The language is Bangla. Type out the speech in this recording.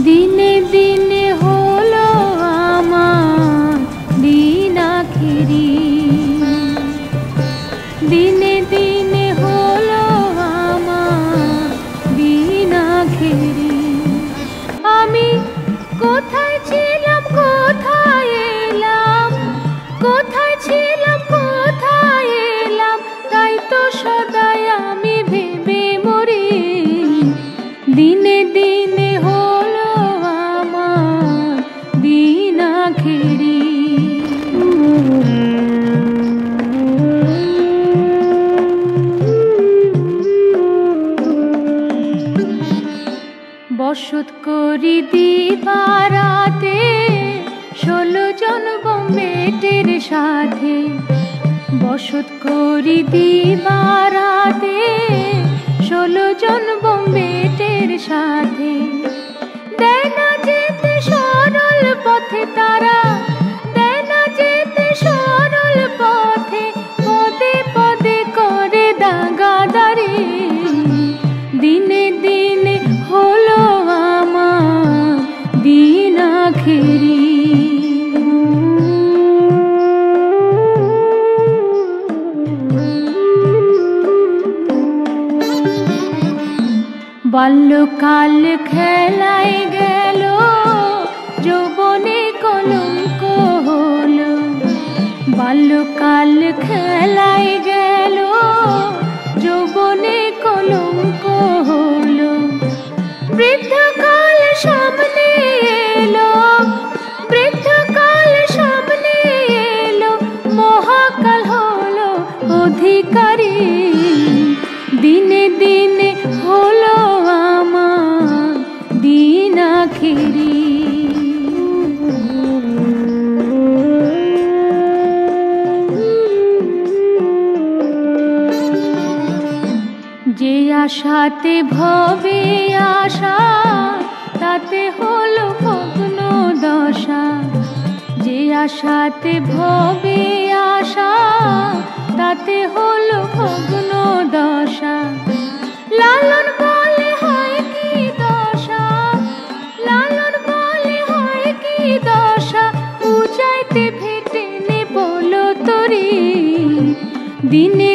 দিনে দিনে হলো আমার দিন আখেরি, দিনে দিনে হলো আমার দিন আখেরি। আমি কোথায় ছিলাম কোথায় এলাম, কোথায় ছিলাম কোথায় এলাম, তাই তো সদাই আমি ভেবে মরি। দিনে দিনে হলো আমার দিন আখেরি। বসত করি দিবারাতে 16 জন বোম্বেটের সাথে, বসত করি দিবারাতে 16 জন বোম্বেটের সাথে। দেয় না যেতে সরল পথে তারা, দেয় না যেতে সরল পথে, পদে পদে করে দাগাদারি। দিনে দিনে হলো আমার দিন আখেরি। বাল্যকাল খেলায় গেল, যৌবনে কলঙ্ক হলো। বাল্যকাল খেলায় গেল, যৌবনে কলঙ্ক হলো। বৃদ্ধকাল সামনে এলো, বৃদ্ধকাল সামনে এলো, মহাকাল হলো অধিকারী। দিনে দিনে হলো আমার দিন আখেরি। যে আশাতে ভবে আশা, তাতে হলো ভগ্ন দশা। যে আশাতে ভবে আশা, তাতে হলো ভগ্ন দশা। লালন বলে হয় কি দশা, লালন বলে হয় কি দশা, উজাইতে ভেটে নে বলো তরি। দিনে